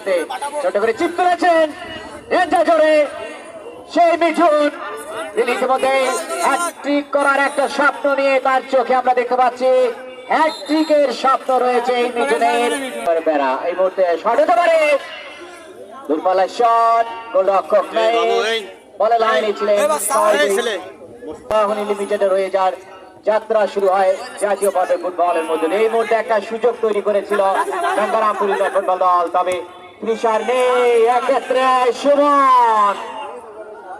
মুহূর্তে ছোট করে চিপ করেছেন জোরে সেই মিঠুন। তিনি ইতিমধ্যে হ্যাটট্রিক করার একটা স্বপ্ন নিয়ে তার চোখে আমরা দেখতে পাচ্ছি। হ্যাটট্রিকের স্বপ্ন রয়েছে এই মিঠুনের। বেড়া এই মুহূর্তে শট হতে পারে, দূরপাল্লার শট, গোলরক্ষক নেই, বলে লাইনে ছিলেন। লিমিটেডে রয়ে যার যাত্রা শুরু হয় জাতীয় পর্যায়ে ফুটবলের মধ্যে। এই মুহূর্তে একটা সুযোগ তৈরি করেছিল গঙ্গারামপুর ফুটবল দল, তবে ফিনিশার নেই। এক্ষেত্রে সুমন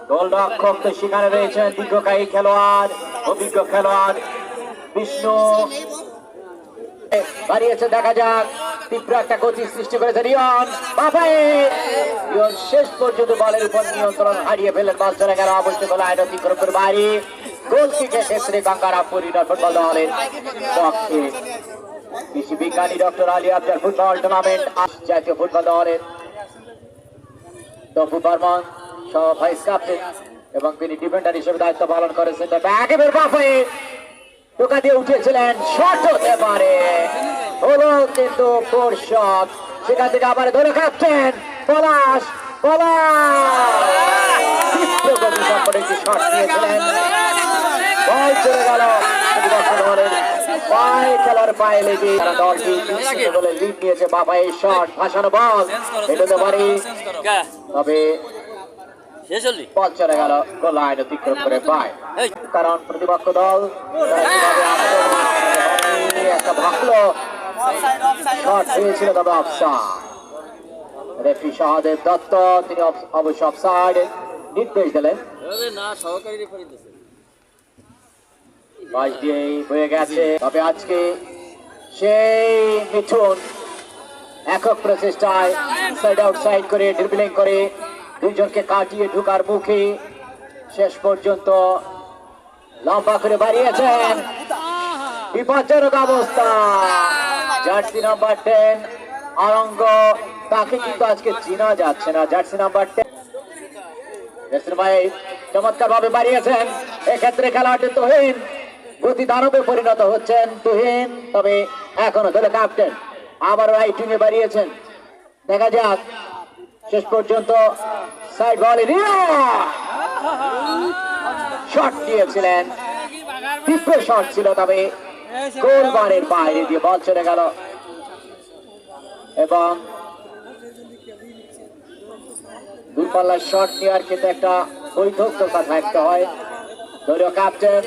গোলরক্ষক তো সেখানে রয়েছেন দীর্ঘকায়ী খেলোয়াড়, অভিজ্ঞ খেলোয়াড় বিষ্ণু বাড়িয়েছে। দেখা যাক, তীব্র একটা গতি সৃষ্টি করেছে রিয়ন। রিয়ন শেষ পর্যন্ত বলের উপর নিয়ন্ত্রণ হারিয়ে ফেলেন। বল চলে গেল অবশ্যই গোল আইন অতিক্রম করে বাইরে। গোল কিকের ক্ষেত্রে গঙ্গারামপুর ফুটবল দলের পক্ষে কৃষি বিজ্ঞানী doctor Ali Afzal football tournament জাতীয় ফুটবল দলের তপু বর্মন সহ ভাইস ক্যাপ্টেন এবং তিনি ডিফেন্ডার হিসেবে দায়িত্ব পালন করেছেন। একেবারে বাফে টোকা দিয়ে উঠেছিলেন, শট হতে পারে, হলো কিন্তু ফোর শট। সেখান থেকে আবার ধরে ক্যাপ্টেন পলাশ একটি শট নিয়েছিলেন, বল চলে গেল পায়ে, খেলার পায়ে লেগে তারা দলটি বলে লিড নিয়েছে। বাবাই শট, ভাসানো বল এটাতে পারে, তবে বল চলে গেল গোল লাইন অতিক্রম করে পায়। কারণ প্রতিপক্ষ দল একটা ভালো শট হয়েছিল, তবে অফসাইড। রেফারি সহদেব দত্ত তিনি অবশ্য অফসাইড নির্দেশ দিলেন। বয়ে গেছে, তবে আজকে সেই মিঠুন একক প্রচেষ্টায় সাইড আউটসাইড করে ড্রিবলিং করে দুইজনকে কাটিয়ে ঢুকার মুখে শেষ পর্যন্ত লম্বা করে বাড়িয়েছেন। বিপজ্জনক অবস্থা। জার্সি নাম্বার 10 আরঙ্গ, তাকে কিন্তু আজকে চেনা যাচ্ছে না। জার্সি নাম্বার 10 ভাই চমৎকার ভাবে বাড়িয়েছেন। এক্ষেত্রে খেলাটি তুহিন গতি দানবে পরিণত হচ্ছেন তুহিন, তবে এখনো ধরে ক্যাপ্টেন আবার রাইট উইংয়ে বাড়িয়েছেন। দেখা যাক শেষ পর্যন্ত সাইড বলে শট দিয়েছিলেন, তীব্র শট ছিল, তবে গোলবারের বাইরে দিয়ে বল চলে গেল এবং দূরপাল্লার শট নেওয়ার ক্ষেত্রে একটা বৈধতা থাকতে হয়। দলীয় ক্যাপ্টেন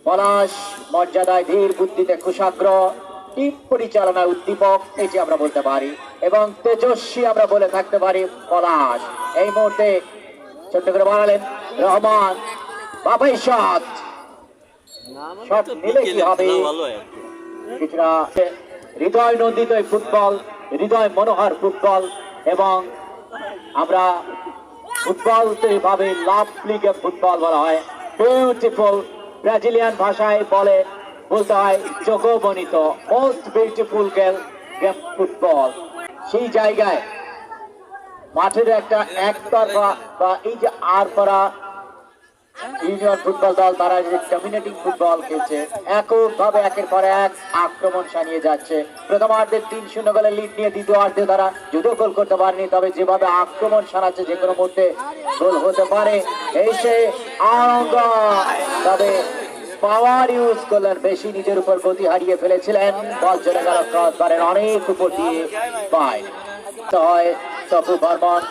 পলাশ মর্যাদায় ধীর, বুদ্ধিতে কুশাগ্র, টিম পরিচালনায় উদ্দীপক, এটি আমরা বলতে পারি, এবং তেজস্বী আমরা বলে থাকতে পারি পলাশ। এই মুহূর্তে ছোট্ট করে বাড়ালেন রহমান, বাবাই শট নিলে কি হবে, কিছুটা হৃদয় নন্দিত ফুটবল, হৃদয় মনোহর ফুটবল, এবং আমরা ফুটবল ভাবে লাভলি গেম ফুটবল বলা হয়, বিউটিফুল ব্রাজিলিয়ান ভাষায় বলতে হয় জগবনিত, মোস্ট বিউটিফুল গেম ফুটবল। সেই জায়গায় মাঠের একটা একতরফা বা এই যে আরপাড়া ইউনিয়ন ফুটবল দল তারা যে ডমিনেটিং ফুটবল খেলছে, এককভাবে একের পর এক আক্রমণ সানিয়ে যাচ্ছে। প্রথমার্ধে 3-0 গোলে লিড নিয়ে দ্বিতীয়ার্ধে তারা যদিও গোল করতে পারেনি, তবে যেভাবে আক্রমণ সানাচ্ছে যে কোনো মুহূর্তে গোল হতে পারে। এই সে আরঙ্গ, তবে পাওয়ার ইউজ করলেন বেশি, নিজের উপর গতি হারিয়ে ফেলেছিলেন। বল চলে গেল ক্রসবারের অনেক উপর দিয়ে পায় হয় তপু বর্মন,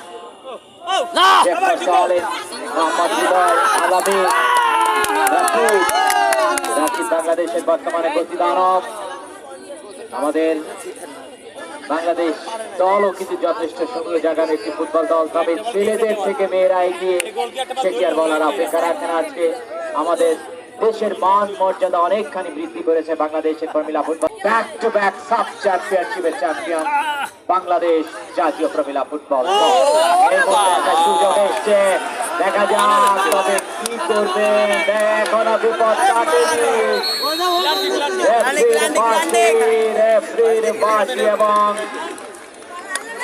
বাংলাদেশের বর্তমানে গতি দানব। আমাদের বাংলাদেশ দলও কিন্তু যথেষ্ট সুন্দর জায়গার একটি ফুটবল দল, তবে ছেলেদের থেকে মেয়েরা এগিয়ে সে কি আর বলার অপেক্ষা রাখেন। আজকে আমাদের দেশের মান মর্যাদা অনেকখানি বৃদ্ধি করেছে বাংলাদেশের প্রমিলা ফুটবল। ব্যাক টু ব্যাক সাব চ্যাম্পিয়নশিপের চ্যাম্পিয়ন বাংলাদেশ জাতীয় প্রমিলা ফুটবল। সুযোগ এসছে, দেখা যাক তবে কি করবে। এখনো বিপদ রেফারির বাঁশি এবং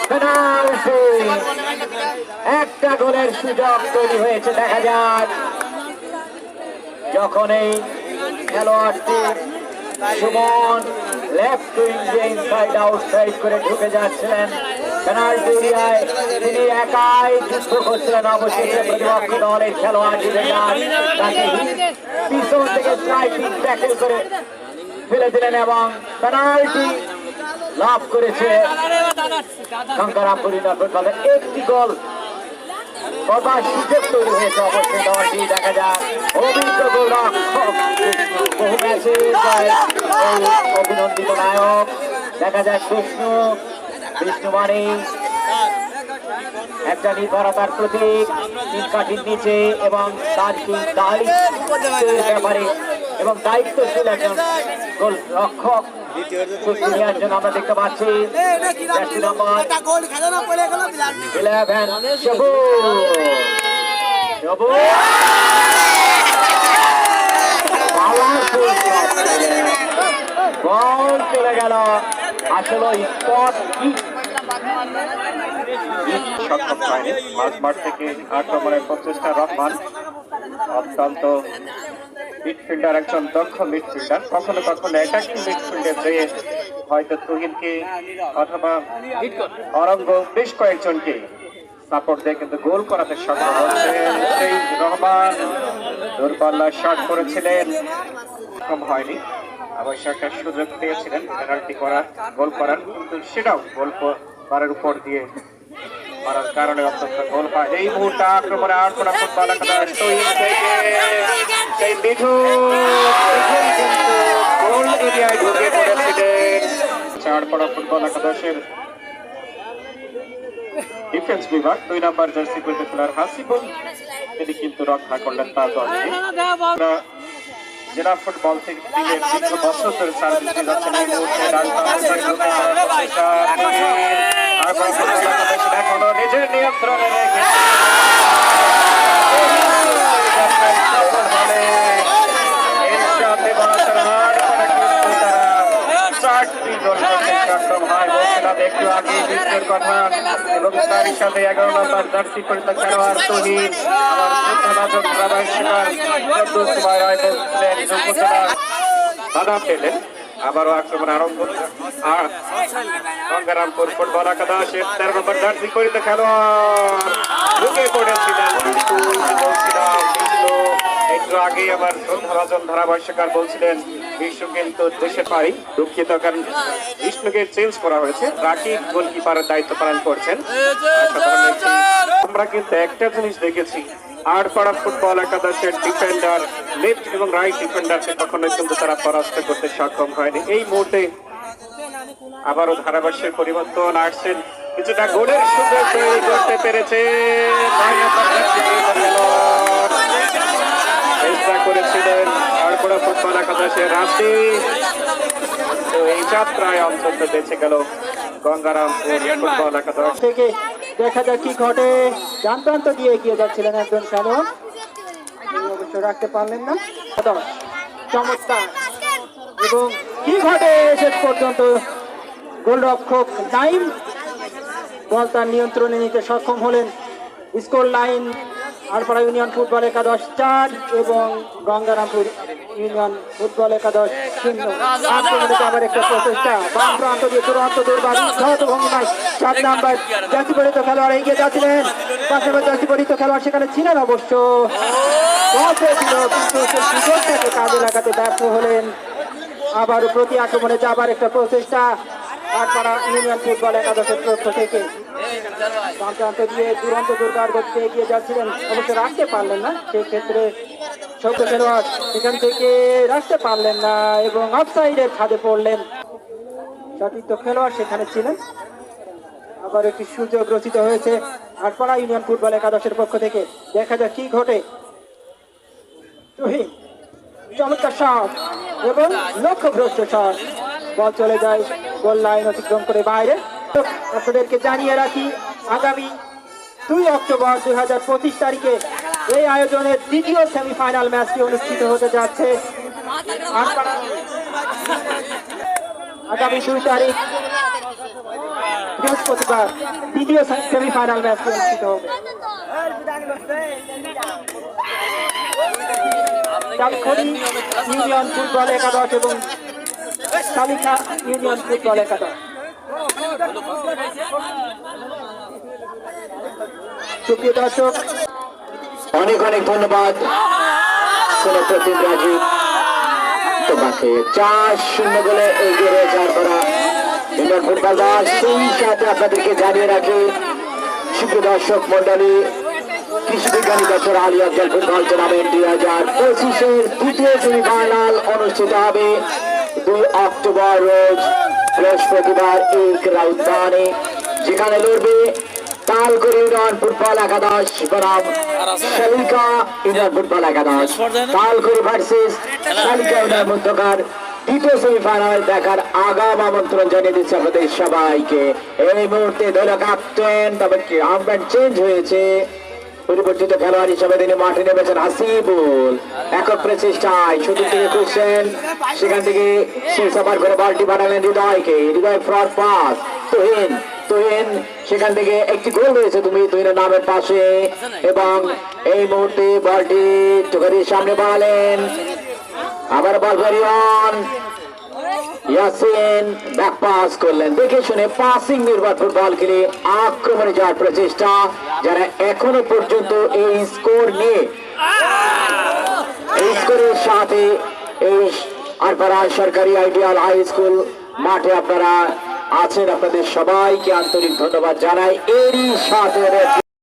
পেনাল্টি, একটা গোলের সুযোগ তৈরি হয়েছে। দেখা যাক যখন এই খেলোয়াড়টি সুমন লেফট উইং দিয়ে ইনসাইড আউটসাইড করে ঢুকে যাচ্ছিলেন পেনাল্টি এরিয়ায়। তিনি একাই যুদ্ধ করছিলেন, অবশেষে প্রতিপক্ষ দলের খেলোয়াড় ডিফেন্ডার তাকে পিছন থেকে স্লাইডিং ট্যাকল করে ফেলে দিলেন এবং পেনাল্টি লাভ করেছে গঙ্গারামপুর ইউনিয়ন ফুটবলের। একটি গোল করবার সুযোগ তৈরি হয়েছে অবশ্যই দলটি। দেখা যাক অভিজ্ঞ গোলরক্ষক বহু ম্যাচে অভিনন্দিত নায়ক। দেখা যাক বিষ্ণু মানে একটা নির্ভরতার প্রতীক, তিন কাঠির নিচে এবং তার কি দায়িত্বের ব্যাপারে এবং দায়িত্বশীল একজন গোল রক্ষক নেওয়ার জন্য আমরা দেখতে পাচ্ছি জার্সি নম্বর 11 বল চলে গেল আসলে স্পট সক্ষম হয়নি। মাঝমাঠ থেকে আক্রমণের প্রচেষ্টা রহমান অত্যন্ত মিডফিল্ডার, একজন দক্ষ মিডফিল্ডার। কখনো কখনো অ্যাটাকিং মিডফিল্ডে যেয়ে হয়তো তুহিনকে অথবা অরঙ্গ বেশ কয়েকজনকে সাপোর্ট দিয়ে কিন্তু গোল করাতে সক্ষম হচ্ছেন। সেই রহমান দূরপাল্লা শট করেছিলেন, সক্ষম হয়নি। অবশ্য একটা সুযোগ পেয়েছিলেন পেনাল্টি করার, গোল করার, কিন্তু সেটাও গোল পারের উপর দিয়ে মারার কারণে অত্যন্ত গোল হয়। এই মুহূর্তে আক্রমণে আটপড়া ফুটবল সেই মিঠু কিন্তু গোল এরিয়ায় ঢুকে পড়েছিলেন। আটপড়া ফুটবল একাদশের ডিফেন্স বিভাগ 2 নম্বর জার্সি পরিহিত খেলোয়াড় হাসিবুল, তিনি কিন্তু রক্ষা করলেন তার দলকে। জেলা ফুটবল থেকে দীর্ঘ বছর ধরে সার্ভিস দিয়ে যাচ্ছেন। এই মুহূর্তে এখনো নিজের নিয়ন্ত্রণে রেখে একটু আগে বিশ্বের কথা এবং তারই সাথে 11 নম্বর জার্সি পরিহিত খেলোয়াড় তহিদ বাধা পেলেন। আবারও আক্রমণ আরম্ভ গঙ্গারামপুর ফুটবল একাদশের 13 নম্বর জার্সি পরিহিত খেলোয়াড় ঢুকে পড়েছিলেন। একটু আগে আবার সন্ধ্যারাজন ধারাভাষ্যকার বলছিলেন বিষ্ণু কিন্তু দেশের পারি দুঃখিত, কারণ বিষ্ণুকে চেঞ্জ করা হয়েছে, রাকিব গোলকিপারের দায়িত্ব পালন করছেন। আমরা কিন্তু একটা জিনিস দেখেছি, আটপাড়া ফুটবল একাদশের ডিফেন্ডার লেফট এবং রাইট ডিফেন্ডারকে কখনোই কিন্তু তারা পরাস্ত করতে সক্ষম হয়নি। এই মুহূর্তে আবারও ধারাভাষ্যের পরিবর্তন আসছেন, কিছুটা গোলের সুযোগ তৈরি করতে পেরেছে চেষ্টা করেছিলেন আটপাড়া ফুটবল একাদশের রাশি। তো এই যাত্রায় অন্তত বেঁচে গেল গঙ্গারামপুর ফুটবল একাদশ থেকে। দেখা যাক কি ঘটে। ডান প্রান্ত দিয়ে এগিয়ে যাচ্ছিলেন একজন খেলোয়াড়, অবশ্য রাখতে পারলেন না। চমৎকার, এবং কি ঘটে শেষ পর্যন্ত গোলরক্ষক নাইম বল তার নিয়ন্ত্রণে নিতে সক্ষম হলেন। স্কোর লাইন আটপাড়া ইউনিয়ন ফুটবল একাদশ 4 এবং গঙ্গারামপুর ইউনিয়ন ফুটবল একাদশ 0। আবার একটা প্রচেষ্টা বাম প্রান্ত দিয়ে দুরন্ত ভঙ্গিমায় 7 নম্বর জার্সি পরিহিত খেলোয়াড় এগিয়ে যাচ্ছিলেন। 5 নম্বর জার্সি পরিহিত খেলোয়াড় সেখানে ছিলেন, অবশ্য ছিল, কিন্তু সেই সুযোগটাকে কাজে লাগাতে ব্যর্থ হলেন। আবারও প্রতি আক্রমণে যাবার একটা প্রচেষ্টা আটপাড়া ইউনিয়ন ফুটবল একাদশের পক্ষ থেকে। বাম প্রান্ত দিয়ে দুরন্ত দুর্গার গতিতে এগিয়ে যাচ্ছিলেন, অবশ্য রাখতে পারলেন না। সেই ক্ষেত্রে সত্য খেলোয়াড় সেখান থেকে রাখতে পারলেন না এবং অফসাইডের খাদে পড়লেন। সতীর্থ খেলোয়াড় সেখানে ছিলেন। আবার একটি সুযোগ রচিত হয়েছে আটপাড়া ইউনিয়ন ফুটবল একাদশের পক্ষ থেকে। দেখা যাক কি ঘটে। তুহিন চমৎকার শট এবং লক্ষ্যভ্রষ্ট শট, বল চলে যায় গোল লাইন অতিক্রম করে বাইরে। আপনাদেরকে জানিয়ে রাখি, আগামী 2 অক্টোবর 2025 তারিখে এই আয়োজনের দ্বিতীয় সেমিফাইনাল ম্যাচটি অনুষ্ঠিত হতে যাচ্ছে। আগামী 2 তারিখ বৃহস্পতিবার দ্বিতীয় সেমিফাইনাল ম্যাচটি অনুষ্ঠিত হবে। ইউনিয়ন ফুটবল একাদশ এবং শালিকা ইউনিয়ন ফুটবল একাদশ। সুপ্রিয় দর্শক, অনেক অনেক ধন্যবাদ প্রতিম রাজীব তোমাকে 4-0 গোলে এগিয়ে রয়েছে আরপাড়া ইউনিয়ন ফুটবল দল। সেই সাথে আপনাদেরকে জানিয়ে রাখি সুপ্রিয় দর্শক মন্ডলী, কৃষি বিজ্ঞানী doctor Ali Afzal football tournament 2025-এর দ্বিতীয় সেমিফাইনাল অনুষ্ঠিত হবে 2 অক্টোবর রোজ বৃহস্পতিবার এক রাউদানে, যেখানে লড়বে তালকড়ি ইউনিয়ন ফুটবল একাদশ বনাম শালিকা ইউনিয়ন ফুটবল একাদশ। তালকড়ি ভার্সেস শালিকা ইউনিয়ন মধ্যকার দ্বিতীয় সেমিফাইনাল দেখার আগাম আমন্ত্রণ জানিয়ে দিচ্ছে আপনাদের সবাইকে। এই মুহূর্তে দল ক্যাপ্টেন, তবে কি আম্পায়ার চেঞ্জ হয়েছে, পরিবর্তিত খেলোয়াড় হিসাবে তিনি মাঠে নেমেছেন হাসিবুল। একক প্রচেষ্টায় শুরু থেকে খুঁজছেন, সেখান থেকে সেই সাফার করে বলটি পাঠালেন হৃদয়কে। হৃদয় ফ্রড পাস, তুহিন সেখান থেকে একটি গোল রয়েছে তুমি তুহিনের নামের পাশে, এবং এই মুহূর্তে বলটি চোখের সামনে বাড়ালেন, আবার বল ভেরিয়ন ইয়াসিন ব্যাক পাস করলেন। দেখে শুনে পাসিং নির্ভর ফুটবল খেলে আক্রমণে যাওয়ার প্রচেষ্টা, যারা এখনো পর্যন্ত এই স্কোর নিয়ে এই স্কোরের সাথে এই আরপাড়া সরকারি আইডিয়াল হাই স্কুল মাঠে আপনারা আছেন, আপনাদের সবাইকে আন্তরিক ধন্যবাদ জানাই। এরই সাথে